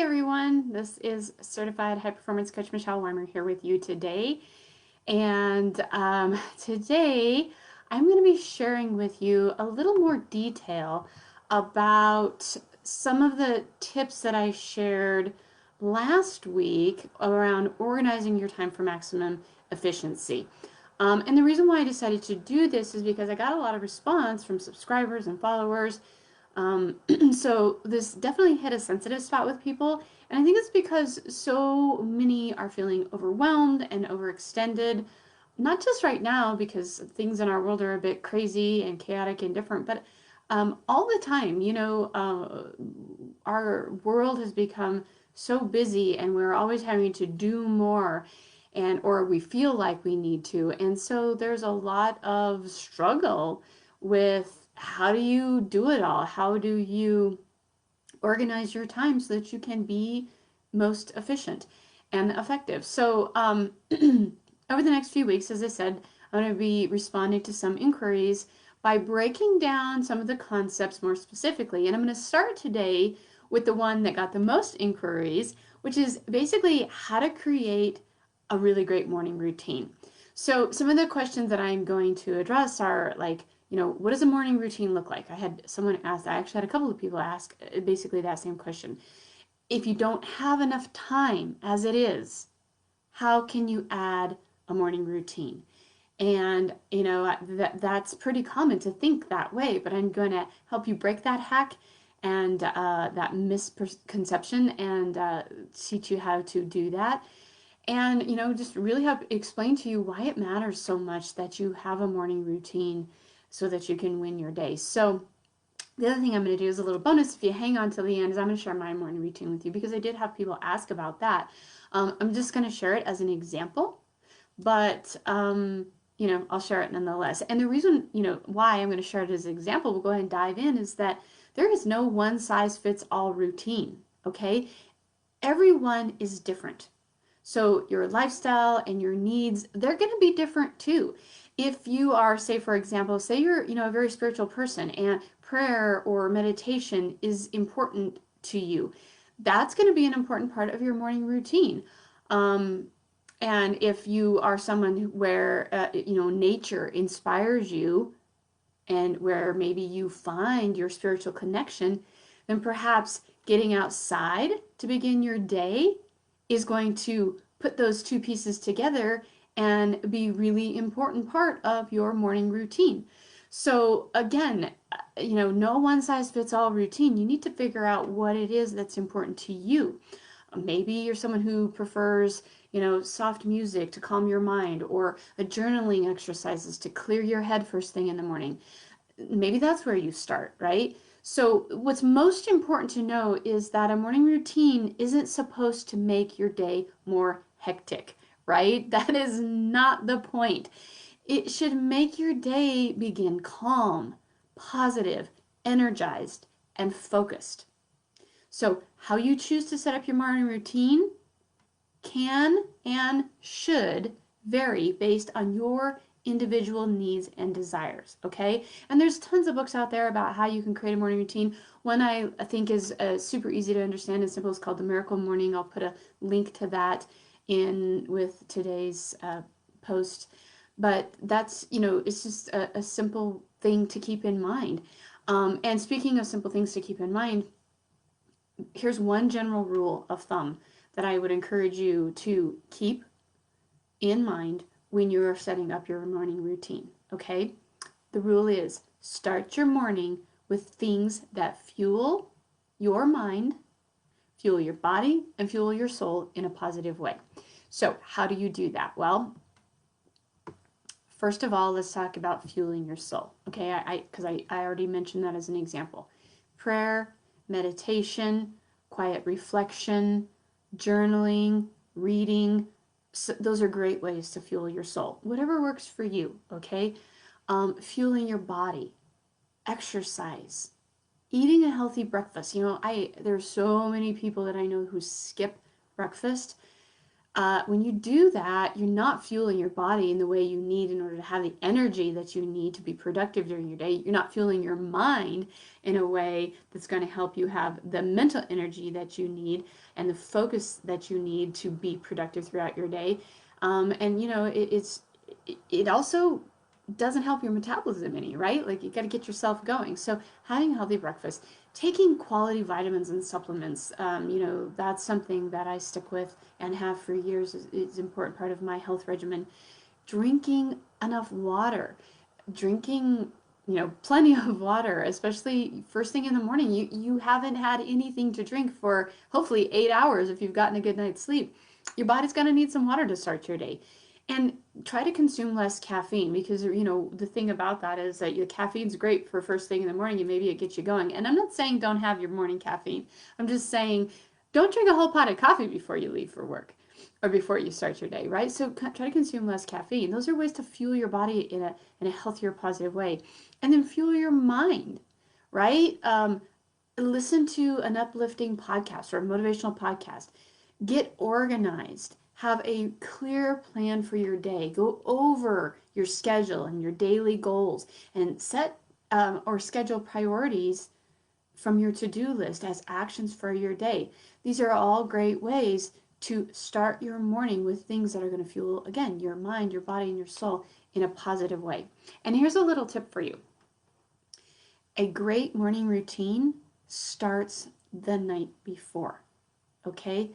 everyone, this is Certified High Performance Coach Michelle Weimer here with you today. And today I'm going to be sharing with you a little more detail about some of the tips that I shared last week around organizing your time for maximum efficiency. And the reason why I decided to do this is because I got a lot of response from subscribers and followers. So this definitely hit a sensitive spot with people, and I think it's because so many are feeling overwhelmed and overextended, not just right now because things in our world are a bit crazy and chaotic and different, but all the time. Our world has become so busy, and we're always having to do more, and or we feel like we need to, and so there's a lot of struggle with how do you do it all? How do you organize your time so that you can be most efficient and effective? So, over the next few weeks, as I said, I'm going to be responding to some inquiries by breaking down some of the concepts more specifically. And I'm going to start today with the one that got the most inquiries, which is basically how to create a really great morning routine. So, some of the questions that I'm going to address are like, what does a morning routine look like? I had someone ask, I actually had a couple of people ask basically that same question. If you don't have enough time as it is, how can you add a morning routine? And, that's pretty common to think that way, but I'm going to help you break that hack and that misconception and teach you how to do that. And, just really help explain to you why it matters so much that you have a morning routine so that you can win your day. So the other thing I'm going to do is a little bonus. If you hang on till the end, is I'm going to share my morning routine with you because I did have people ask about that. I'm just going to share it as an example, but I'll share it nonetheless. And the reason, why I'm going to share it as an example, we'll go ahead and dive in, is that there is no one size fits all routine. Okay, everyone is different. So your lifestyle and your needs, they're going to be different too. If you are, say, for example, say you're, a very spiritual person and prayer or meditation is important to you, that's going to be an important part of your morning routine. And if you are someone where, nature inspires you and where maybe you find your spiritual connection, then perhaps getting outside to begin your day is going to put those two pieces together and be really important part of your morning routine. So again, no one size fits all routine. You need to figure out what it is that's important to you. Maybe you're someone who prefers, soft music to calm your mind, or a journaling exercises to clear your head first thing in the morning. Maybe that's where you start, right? So what's most important to know is that a morning routine isn't supposed to make your day more hectic, right? That is not the point. It should make your day begin calm, positive, energized, and focused. So how you choose to set up your morning routine can and should vary based on your individual needs and desires, okay? And there's tons of books out there about how you can create a morning routine. One I think is super easy to understand and simple is called The Miracle Morning. I'll put a link to that in with today's post. But that's, it's just a simple thing to keep in mind. And speaking of simple things to keep in mind, here's one general rule of thumb that I would encourage you to keep in mind when you're setting up your morning routine, okay? The rule is start your morning with things that fuel your mind, fuel your body, and fuel your soul in a positive way. So how do you do that? Well, first of all, let's talk about fueling your soul, okay? Because I already mentioned that as an example. Prayer, meditation, quiet reflection, journaling, reading, so those are great ways to fuel your soul. Whatever works for you, okay? Fueling your body, exercise, eating a healthy breakfast. There's so many people that I know who skip breakfast. when you do that, you're not fueling your body in the way you need in order to have the energy that you need to be productive during your day. You're not fueling your mind in a way that's going to help you have the mental energy that you need and the focus that you need to be productive throughout your day. And you know, it also doesn't help your metabolism any, right? Like you got to get yourself going. So having a healthy breakfast, taking quality vitamins and supplements, you know, that's something that I stick with and have for years. Is an important part of my health regimen. Drinking enough water, drinking, you know, plenty of water, especially first thing in the morning. You haven't had anything to drink for hopefully 8 hours if you've gotten a good night's sleep. Your body's going to need some water to start your day. And try to consume less caffeine, because you know the thing about that is that your caffeine's great for first thing in the morning and maybe it gets you going. And I'm not saying don't have your morning caffeine. I'm just saying don't drink a whole pot of coffee before you leave for work or before you start your day, right? So try to consume less caffeine. Those are ways to fuel your body in a healthier, positive way. And then fuel your mind, right? Listen to an uplifting podcast or a motivational podcast. Get organized. Have a clear plan for your day. Go over your schedule and your daily goals and set or schedule priorities from your to-do list as actions for your day. These are all great ways to start your morning with things that are going to fuel, again, your mind, your body, and your soul in a positive way. And here's a little tip for you. A great morning routine starts the night before, okay?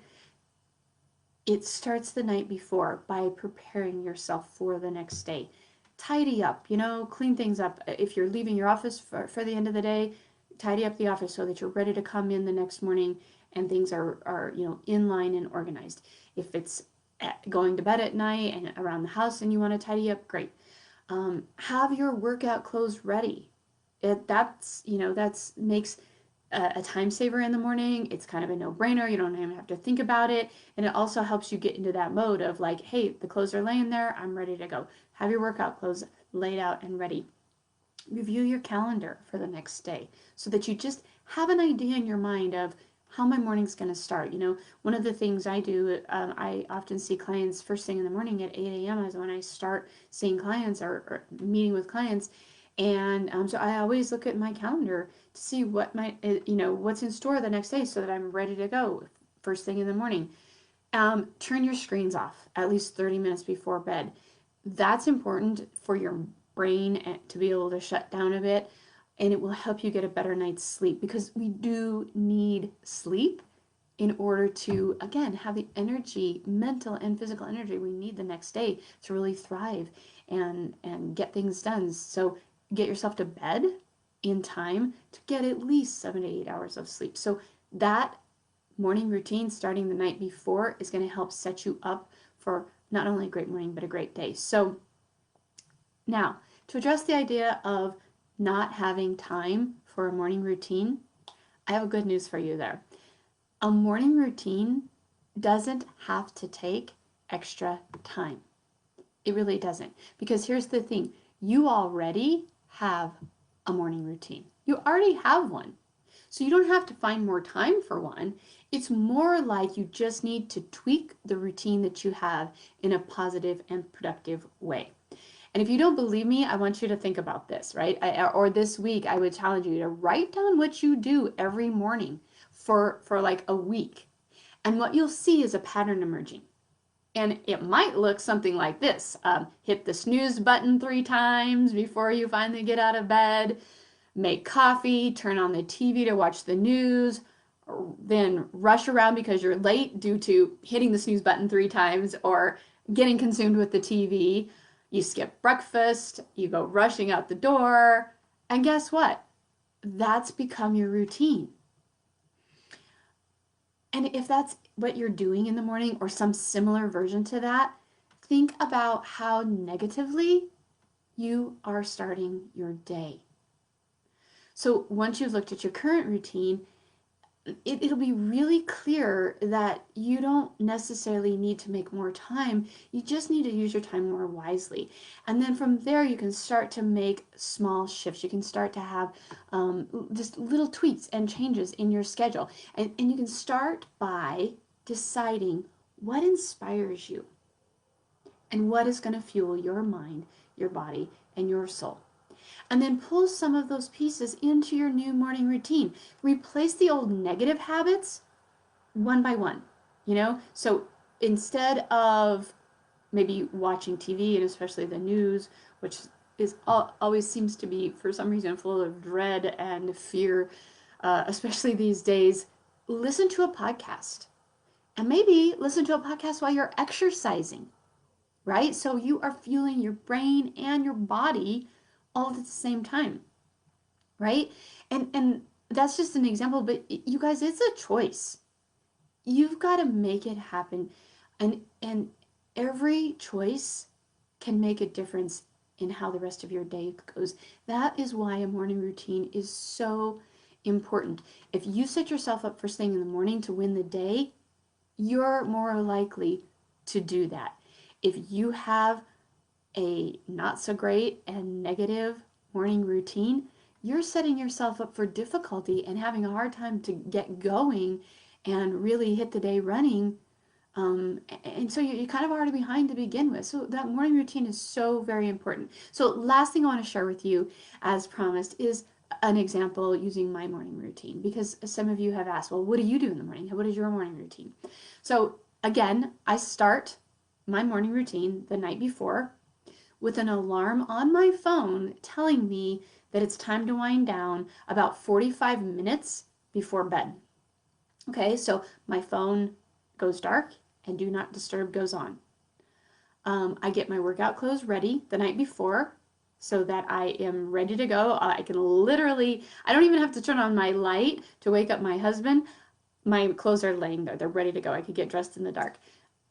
It starts the night before by preparing yourself for the next day. Tidy up, you know, clean things up. If you're leaving your office for the end of the day, tidy up the office so that you're ready to come in the next morning and things are you know, in line and organized. If it's going to bed at night and around the house and you want to tidy up, great. Have your workout clothes ready. That's, you know, that's makes a time saver in the morning. It's kind of a no-brainer. You don't even have to think about it. And it also helps you get into that mode of like, hey, the clothes are laying there. I'm ready to go. Have your workout clothes laid out and ready. Review your calendar for the next day so that you just have an idea in your mind of how my morning's going to start. You know, one of the things I do, I often see clients first thing in the morning at 8 a.m. is when I start seeing clients or meeting with clients. And so I always look at my calendar to see what you know, what's in store the next day so that I'm ready to go first thing in the morning. Turn your screens off at least 30 minutes before bed. That's important for your brain to be able to shut down a bit, and it will help you get a better night's sleep, because we do need sleep in order to, again, have the energy, mental and physical energy we need the next day to really thrive and get things done. So get yourself to bed in time to get at least 7 to 8 hours of sleep. So that morning routine starting the night before is going to help set you up for not only a great morning, but a great day. So now, to address the idea of not having time for a morning routine, I have a good news for you there. A morning routine doesn't have to take extra time. It really doesn't. Because here's the thing, you already have a morning routine. You already have one. So you don't have to find more time for one. It's more like you just need to tweak the routine that you have in a positive and productive way. And if you don't believe me, I want you to think about this, right? Or this week, I would challenge you to write down what you do every morning for like a week. And what you'll see is a pattern emerging. And it might look something like this. Hit the snooze button 3 times before you finally get out of bed. Make coffee, turn on the TV to watch the news, then rush around because you're late due to hitting the snooze button 3 times or getting consumed with the TV. You skip breakfast, you go rushing out the door, and guess what? That's become your routine. And if that's what you're doing in the morning or some similar version to that, think about how negatively you are starting your day. So once you've looked at your current routine, it'll be really clear that you don't necessarily need to make more time. You just need to use your time more wisely. And then from there, you can start to make small shifts. You can start to have just little tweaks and changes in your schedule. And you can start by deciding What inspires you? And what is going to fuel your mind, your body, and your soul? And then pull some of those pieces into your new morning routine. Replace the old negative habits one by one, you know? So instead of maybe watching TV and especially the news, which is always seems to be for some reason full of dread and fear, especially these days, listen to a podcast. And maybe listen to a podcast while you're exercising, right? So you are fueling your brain and your body all at the same time, right? And that's just an example, but you guys, it's a choice. You've got to make it happen. And every choice can make a difference in how the rest of your day goes. That is why a morning routine is so important. If you set yourself up first thing in the morning to win the day, you're more likely to do that. If you have a not so great and negative morning routine, you're setting yourself up for difficulty and having a hard time to get going and really hit the day running. And so you're kind of already behind to begin with. So that morning routine is so very important. So last thing I want to share with you, as promised, is an example using my morning routine, because some of you have asked, well, what do you do in the morning? What is your morning routine? So again, I start my morning routine the night before with an alarm on my phone telling me that it's time to wind down about 45 minutes before bed. Okay, so my phone goes dark and do not disturb goes on. I get my workout clothes ready the night before so that I am ready to go. I can literally, I don't even have to turn on my light to wake up my husband. My clothes are laying there. They're ready to go. I could get dressed in the dark.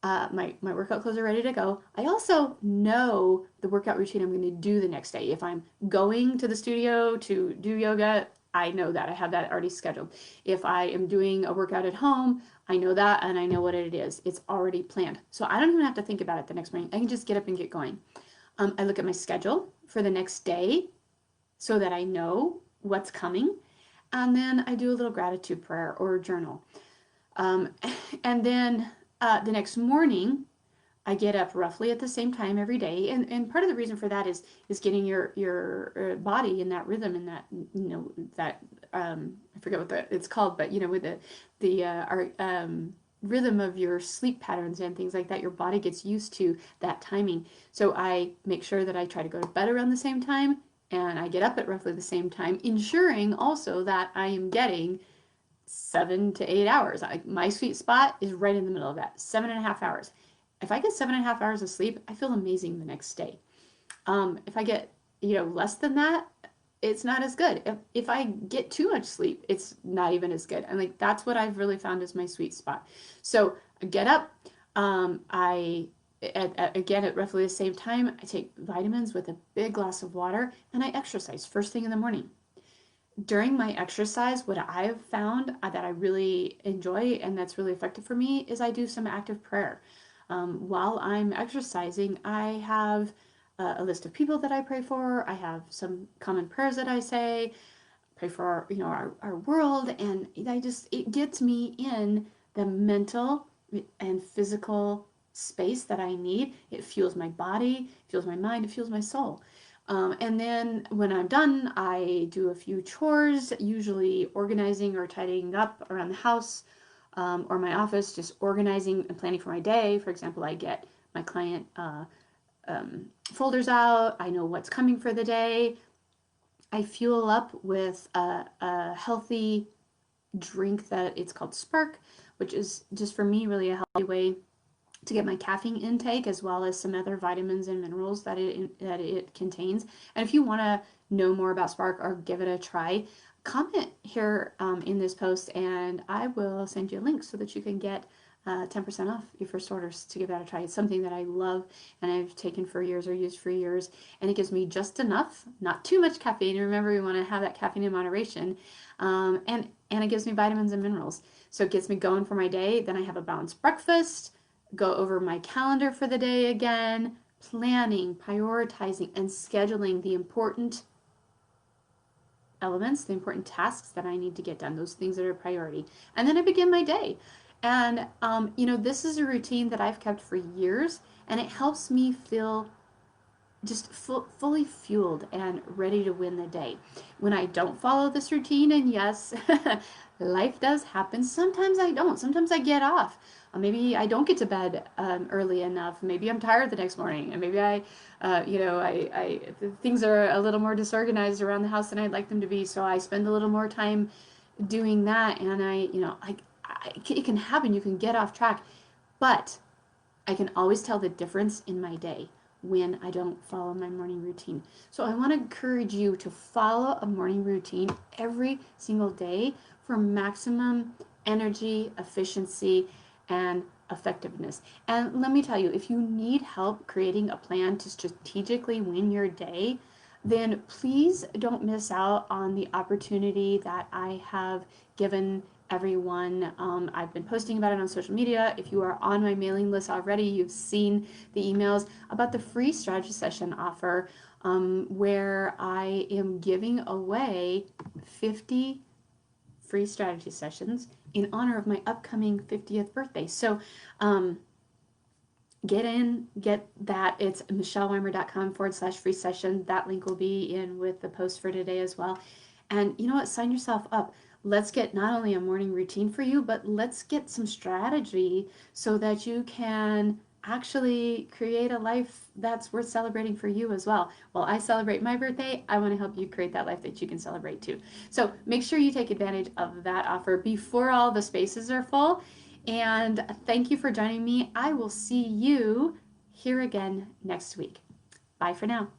My workout clothes are ready to go. I also know the workout routine I'm going to do the next day. If I'm going to the studio to do yoga, I know that. I have that already scheduled. If I am doing a workout at home, I know that and I know what it is. It's already planned. So I don't even have to think about it the next morning. I can just get up and get going. I look at my schedule for the next day so that I know what's coming. And then I do a little gratitude prayer or journal. Um, and then the next morning, I get up roughly at the same time every day, and part of the reason for that is getting your body in that rhythm, and that that I forget what it's called, but with the our rhythm of your sleep patterns and things like that, your body gets used to that timing. So I make sure that I try to go to bed around the same time, and I get up at roughly the same time, ensuring also that I am getting 7 to 8 hours. My sweet spot is right in the middle of that, 7.5 hours. If I get 7.5 hours of sleep, I feel amazing the next day. If I get, less than that, it's not as good. If I get too much sleep, it's not even as good. And like that's what I've really found is my sweet spot. So I get up. Again at roughly the same time, I take vitamins with a big glass of water, and I exercise first thing in the morning. During my exercise, what I've found that I really enjoy and that's really effective for me is I do some active prayer. While I'm exercising, I have a list of people that I pray for. I have some common prayers that I say, pray for our world, and it gets me in the mental and physical space that I need. It fuels my body, fuels my mind, it fuels my soul. And then when I'm done, I do a few chores, usually organizing or tidying up around the house or my office, just organizing and planning for my day. For example, I get my client folders out. I know what's coming for the day. I fuel up with a healthy drink that it's called Spark, which is just for me really a healthy way to get my caffeine intake as well as some other vitamins and minerals that it contains. And if you want to know more about Spark or give it a try, comment here in this post and I will send you a link so that you can get 10% off your first orders to give that a try. It's something that I love and I've taken for years or used for years, and it gives me just enough, not too much caffeine. Remember, we want to have that caffeine in moderation, and it gives me vitamins and minerals. So it gets me going for my day. Then I have a balanced breakfast, go over my calendar for the day again, planning, prioritizing, and scheduling the important elements, the important tasks that I need to get done, those things that are a priority. And then I begin my day. And, this is a routine that I've kept for years, and it helps me feel just fully fueled and ready to win the day. When I don't follow this routine, and yes, life does happen. Sometimes I don't. Sometimes I get off. Maybe I don't get to bed early enough. Maybe I'm tired the next morning, and maybe things are a little more disorganized around the house than I'd like them to be. So I spend a little more time doing that, and it can happen. You can get off track, but I can always tell the difference in my day when I don't follow my morning routine. So I want to encourage you to follow a morning routine every single day for maximum energy, efficiency, and effectiveness. And let me tell you, if you need help creating a plan to strategically win your day, then please don't miss out on the opportunity that I have given everyone. I've been posting about it on social media. If you are on my mailing list already, you've seen the emails about the free strategy session offer, where I am giving away 50 free strategy sessions in honor of my upcoming 50th birthday. So get that. It's michelleweimer.com/free session. That link will be in with the post for today as well. And you know what? Sign yourself up. Let's get not only a morning routine for you, but let's get some strategy so that you can actually create a life that's worth celebrating for you as well. While I celebrate my birthday, I want to help you create that life that you can celebrate too. So make sure you take advantage of that offer before all the spaces are full. And thank you for joining me. I will see you here again next week. Bye for now.